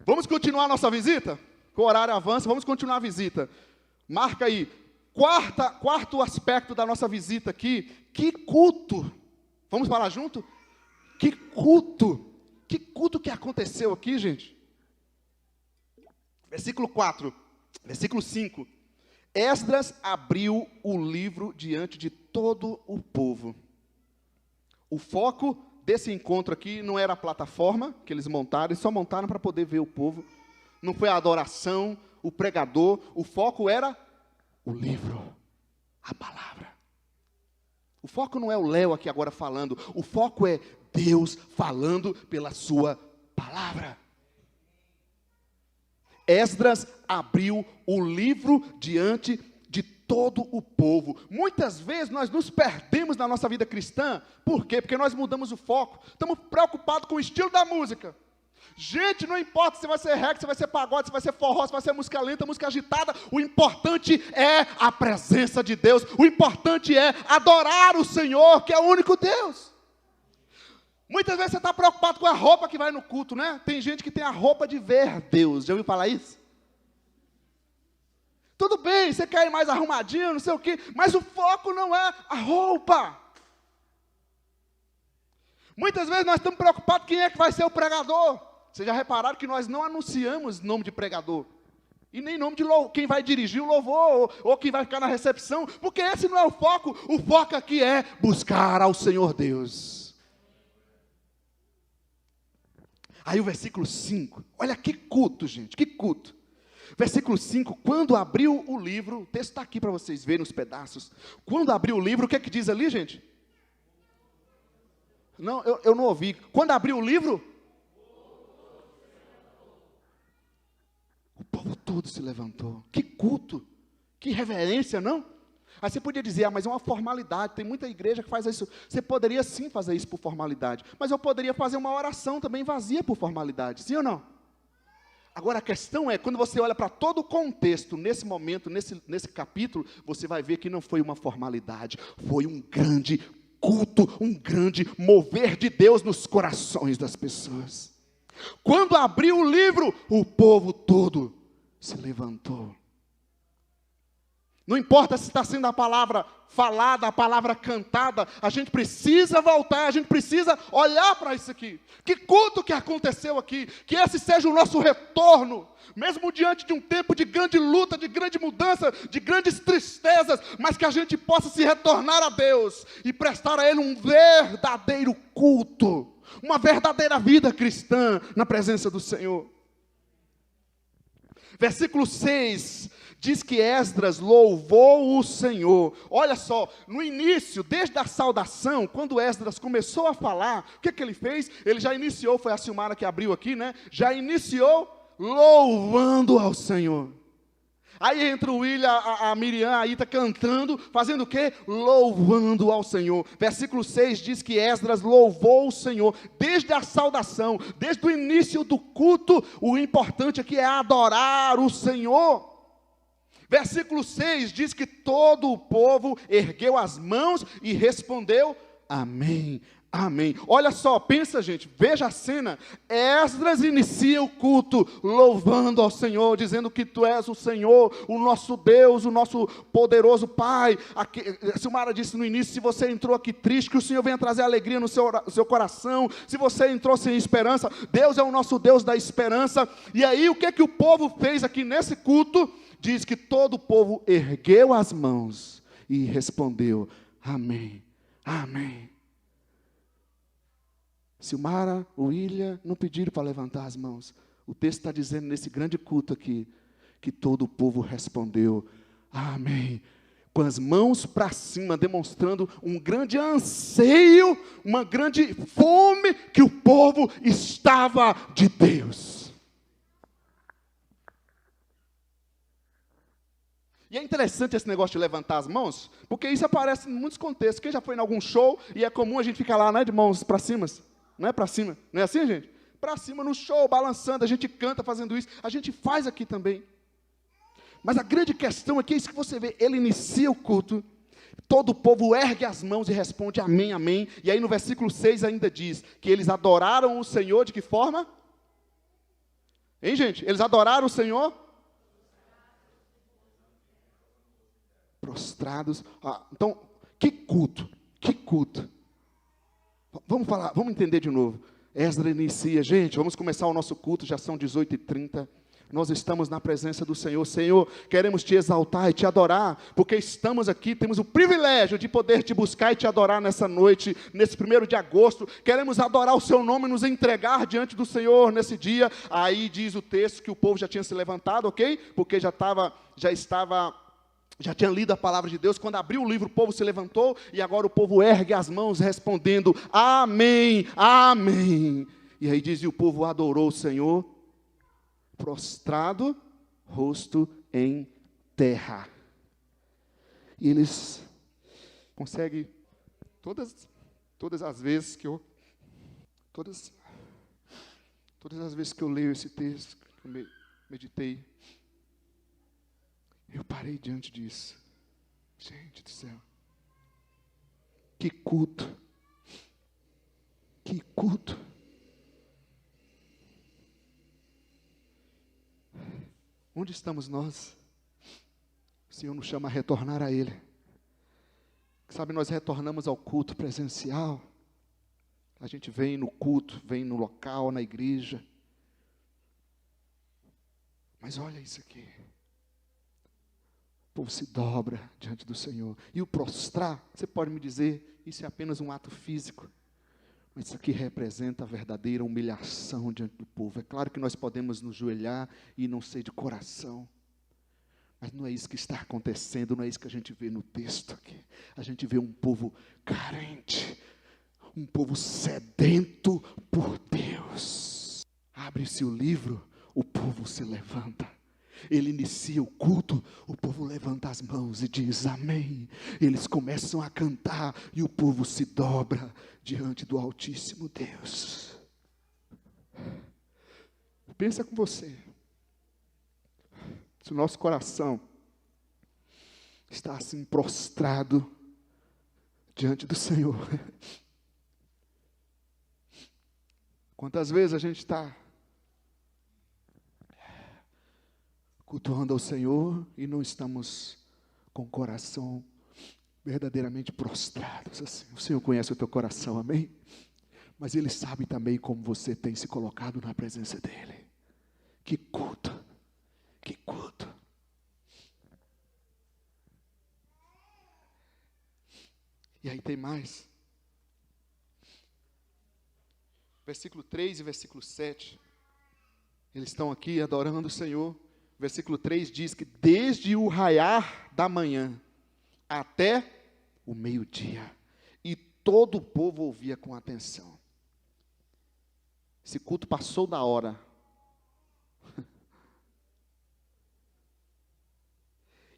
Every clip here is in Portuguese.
Vamos continuar a nossa visita? Com o horário avança, vamos continuar a visita. Marca aí. Quarto aspecto da nossa visita aqui. Que culto. Vamos falar junto? Que culto. Que culto que aconteceu aqui, gente? Versículo 4. Versículo 5. Esdras abriu o livro diante de todo o povo. O foco desse encontro aqui não era a plataforma que eles montaram, eles só montaram para poder ver o povo. Não foi a adoração, o pregador, o foco era o livro, a palavra. O foco não é o Léo aqui agora falando, o foco é Deus falando pela sua palavra. Esdras abriu o livro diante de todo o povo. Muitas vezes nós nos perdemos na nossa vida cristã. Por quê? Porque nós mudamos o foco. Estamos preocupados com o estilo da música. Gente, não importa se vai ser reggae, se vai ser pagode, se vai ser forró, se vai ser música lenta, música agitada. O importante é a presença de Deus. O importante é adorar o Senhor, que é o único Deus. Muitas vezes você está preocupado com a roupa que vai no culto, né? Tem gente que tem a roupa de ver Deus. Já ouviu falar isso? Tudo bem, você quer ir mais arrumadinho, não sei o quê, mas o foco não é a roupa. Muitas vezes nós estamos preocupados quem é que vai ser o pregador. Vocês já repararam que nós não anunciamos nome de pregador. E nem nome de quem vai dirigir o louvor, ou quem vai ficar na recepção, porque esse não é o foco. O foco aqui é buscar ao Senhor Deus. Aí o versículo 5, olha que culto, gente, que culto. Versículo 5, quando abriu o livro, o texto está aqui para vocês verem os pedaços. Quando abriu o livro, o que é que diz ali, gente? Não, eu não ouvi. Quando abriu o livro? O povo todo se levantou. Que culto, que reverência, não? Aí você podia dizer, mas é uma formalidade, tem muita igreja que faz isso. Você poderia sim fazer isso por formalidade, mas eu poderia fazer uma oração também vazia por formalidade, sim ou não? Agora a questão é, quando você olha para todo o contexto, nesse momento, nesse capítulo, você vai ver que não foi uma formalidade, foi um grande culto, um grande mover de Deus nos corações das pessoas. Quando abriu o livro, o povo todo se levantou. Não importa se está sendo a palavra falada, a palavra cantada, a gente precisa voltar, a gente precisa olhar para isso aqui. Que culto que aconteceu aqui, que esse seja o nosso retorno, mesmo diante de um tempo de grande luta, de grande mudança, de grandes tristezas, mas que a gente possa se retornar a Deus e prestar a Ele um verdadeiro culto, uma verdadeira vida cristã na presença do Senhor. Versículo 6, diz que Esdras louvou o Senhor. Olha só, no início, desde a saudação, quando Esdras começou a falar, o que ele fez? Ele já iniciou, foi a Silmara que abriu aqui, né? Já iniciou louvando ao Senhor. Aí entra o William, a Miriam, a Ita cantando, fazendo o quê? Louvando ao Senhor. Versículo 6 diz que Esdras louvou o Senhor, desde a saudação, desde o início do culto, o importante aqui é adorar o Senhor. Versículo 6 diz que todo o povo ergueu as mãos e respondeu, amém, amém. Olha só, pensa gente, veja a cena. Esdras inicia o culto louvando ao Senhor, dizendo que Tu és o Senhor, o nosso Deus, o nosso poderoso Pai. Aqui, a Silmara disse no início, se você entrou aqui triste, que o Senhor venha trazer alegria no seu coração. Se você entrou sem esperança, Deus é o nosso Deus da esperança. E aí o que o povo fez aqui nesse culto? Diz que todo o povo ergueu as mãos e respondeu, amém, amém. Silmara, William, não pediram para levantar as mãos. O texto está dizendo nesse grande culto aqui, que todo o povo respondeu, amém. Com as mãos para cima, demonstrando um grande anseio, uma grande fome que o povo estava de Deus. E é interessante esse negócio de levantar as mãos, porque isso aparece em muitos contextos. Quem já foi em algum show, e é comum a gente ficar lá, né, de mãos para cima, não é para cima, não é assim, gente? Para cima no show, balançando, a gente canta fazendo isso, a gente faz aqui também. Mas a grande questão aqui é isso que você vê, ele inicia o culto, todo o povo ergue as mãos e responde amém, amém. E aí no versículo 6 ainda diz que eles adoraram o Senhor de que forma? Hein, gente? Eles adoraram o Senhor? Prostrados. Então, que culto, que culto. Vamos falar, vamos entender de novo. Esdras inicia, gente, vamos começar o nosso culto, já são 18h30. Nós estamos na presença do Senhor. Senhor, queremos te exaltar e te adorar, porque estamos aqui, temos o privilégio de poder te buscar e te adorar nessa noite, nesse 1º de agosto. Queremos adorar o seu nome e nos entregar diante do Senhor nesse dia. Aí diz o texto que o povo já tinha se levantado, ok? Porque já tinha lido a palavra de Deus. Quando abriu o livro, o povo se levantou, e agora o povo ergue as mãos, respondendo, amém, amém. E aí diz, e o povo adorou o Senhor, prostrado, rosto em terra. E eles conseguem, todas as vezes que eu leio esse texto, que eu meditei, eu parei diante disso. Gente do céu. Que culto. Que culto. Onde estamos nós? O Senhor nos chama a retornar a Ele. Sabe, nós retornamos ao culto presencial. A gente vem no culto, vem no local, na igreja. Mas olha isso aqui. O povo se dobra diante do Senhor. E o prostrar, você pode me dizer, isso é apenas um ato físico. Mas isso aqui representa a verdadeira humilhação diante do povo. É claro que nós podemos nos joelhar e não ser de coração. Mas não é isso que está acontecendo, não é isso que a gente vê no texto aqui. A gente vê um povo carente, um povo sedento por Deus. Abre-se o livro, o povo se levanta. Ele inicia o culto, o povo levanta as mãos e diz amém. Eles começam a cantar e o povo se dobra diante do Altíssimo Deus. Pensa com você. Se o nosso coração está assim prostrado diante do Senhor. Quantas vezes a gente está cultuando ao Senhor e não estamos com o coração verdadeiramente prostrados assim. O Senhor conhece o teu coração, amém? Mas Ele sabe também como você tem se colocado na presença dEle. Que culto, que culto. E aí tem mais. Versículo 3 e versículo 7. Eles estão aqui adorando o Senhor. Versículo 3 diz que desde o raiar da manhã até o meio-dia, e todo o povo ouvia com atenção. Esse culto passou da hora.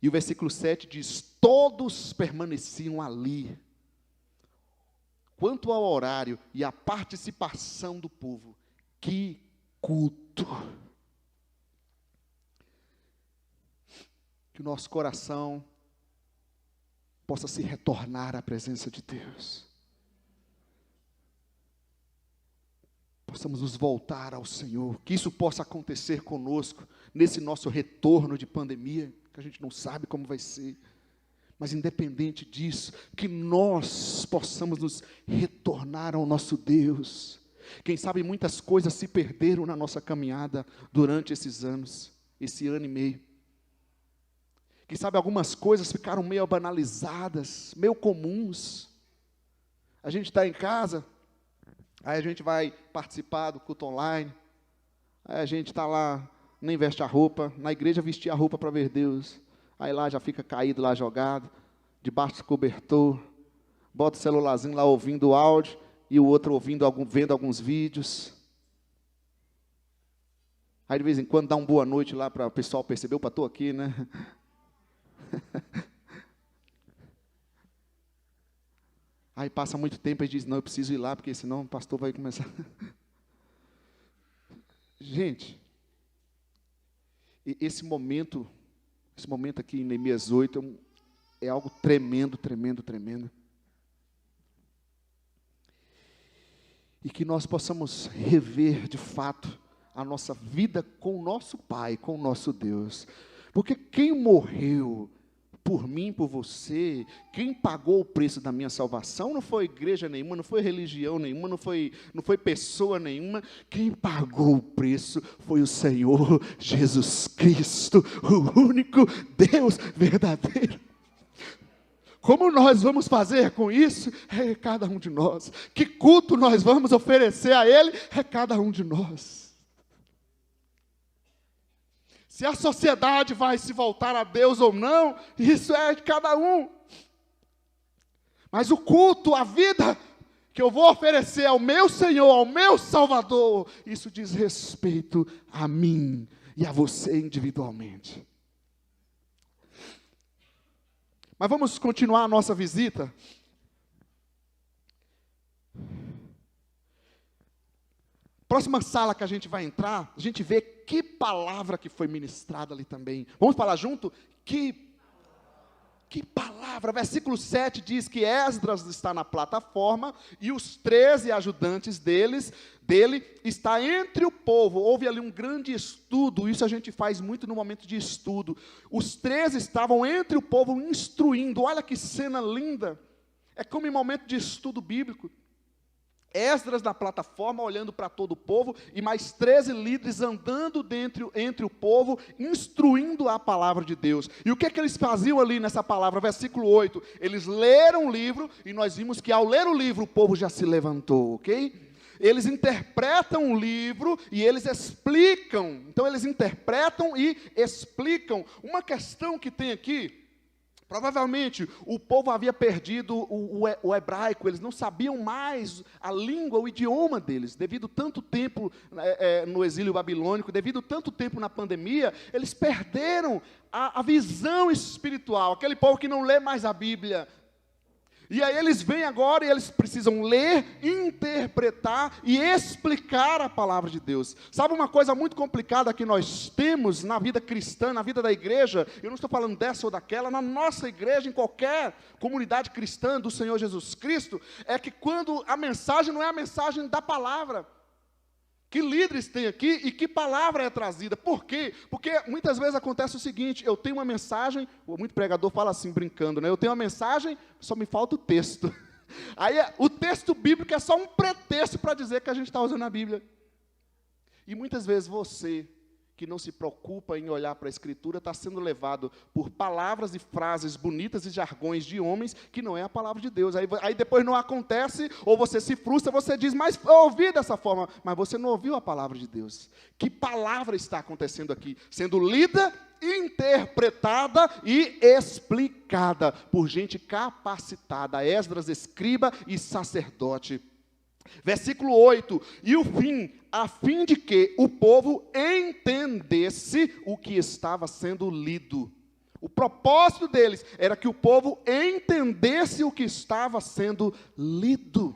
E o versículo 7 diz, todos permaneciam ali. Quanto ao horário e à participação do povo, que culto! Que o nosso coração possa se retornar à presença de Deus. Possamos nos voltar ao Senhor. Que isso possa acontecer conosco nesse nosso retorno de pandemia, que a gente não sabe como vai ser. Mas independente disso, que nós possamos nos retornar ao nosso Deus. Quem sabe muitas coisas se perderam na nossa caminhada durante esses anos, esse ano e meio. Quem sabe algumas coisas ficaram meio banalizadas, meio comuns. A gente está em casa, aí a gente vai participar do culto online, aí a gente está lá, nem veste a roupa, na igreja vestir a roupa para ver Deus, aí lá já fica caído, lá jogado, debaixo do cobertor, bota o celularzinho lá ouvindo o áudio, e o outro vendo alguns vídeos. Aí de vez em quando dá uma boa noite lá para o pessoal perceber, opa, estou aqui, né? Aí passa muito tempo e diz, não, eu preciso ir lá, porque senão o pastor vai começar. Gente, esse momento aqui em Neemias 8 é algo tremendo, tremendo, tremendo. E que nós possamos rever de fato a nossa vida com o nosso Pai, com o nosso Deus. Porque quem morreu por mim, por você, quem pagou o preço da minha salvação não foi igreja nenhuma, não foi religião nenhuma, não foi pessoa nenhuma. Quem pagou o preço foi o Senhor Jesus Cristo, o único Deus verdadeiro. Como nós vamos fazer com isso? É cada um de nós. Que culto nós vamos oferecer a Ele? É cada um de nós. Se a sociedade vai se voltar a Deus ou não, isso é de cada um. Mas o culto, a vida que eu vou oferecer ao meu Senhor, ao meu Salvador, isso diz respeito a mim e a você individualmente. Mas vamos continuar a nossa visita. Próxima sala que a gente vai entrar, a gente vê que palavra que foi ministrada ali também. Vamos falar junto? Que palavra. Versículo 7 diz que Esdras está na plataforma e os 13 ajudantes dele está entre o povo. Houve ali um grande estudo, isso a gente faz muito no momento de estudo. Os 13 estavam entre o povo instruindo. Olha que cena linda. É como em momento de estudo bíblico. Esdras na plataforma, olhando para todo o povo, e mais 13 líderes andando entre o povo, instruindo a palavra de Deus. E o que é que eles faziam ali nessa palavra? Versículo 8, eles leram o livro, e nós vimos que ao ler o livro, o povo já se levantou, ok? Eles interpretam o livro, e eles explicam. Então eles interpretam e explicam. Uma questão que tem aqui, provavelmente o povo havia perdido o hebraico, eles não sabiam mais a língua, o idioma deles, devido tanto tempo no exílio babilônico, devido tanto tempo na pandemia, eles perderam a visão espiritual, aquele povo que não lê mais a Bíblia. E aí eles vêm agora e eles precisam ler, interpretar e explicar a palavra de Deus. Sabe uma coisa muito complicada que nós temos na vida cristã, na vida da igreja? Eu não estou falando dessa ou daquela, na nossa igreja, em qualquer comunidade cristã do Senhor Jesus Cristo, é que quando a mensagem não é a mensagem da palavra. Que líderes tem aqui e que palavra é trazida? Por quê? Porque muitas vezes acontece o seguinte, eu tenho uma mensagem, muito pregador fala assim, brincando, né? Eu tenho uma mensagem, só me falta o texto. Aí o texto bíblico é só um pretexto para dizer que a gente está usando a Bíblia. E muitas vezes você, que não se preocupa em olhar para a Escritura, está sendo levado por palavras e frases bonitas e jargões de homens, que não é a palavra de Deus. Aí depois não acontece, ou você se frustra, você diz, mas eu ouvi dessa forma, mas você não ouviu a palavra de Deus. Que palavra está acontecendo aqui? Sendo lida, interpretada e explicada por gente capacitada, Esdras, escriba e sacerdote. Versículo 8, e o fim, a fim de que o povo entendesse o que estava sendo lido. O propósito deles era que o povo entendesse o que estava sendo lido.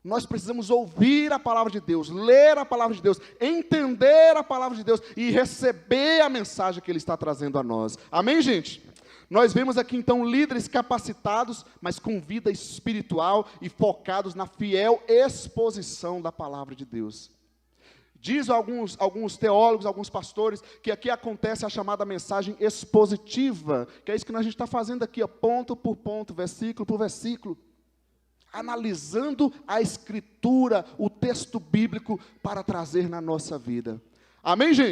Nós precisamos ouvir a palavra de Deus, ler a palavra de Deus, entender a palavra de Deus e receber a mensagem que Ele está trazendo a nós. Amém, gente? Nós vemos aqui então líderes capacitados, mas com vida espiritual e focados na fiel exposição da palavra de Deus. Diz alguns teólogos, alguns pastores, que aqui acontece a chamada mensagem expositiva, que é isso que a gente está fazendo aqui, ó, ponto por ponto, versículo por versículo, analisando a Escritura, o texto bíblico, para trazer na nossa vida. Amém, gente?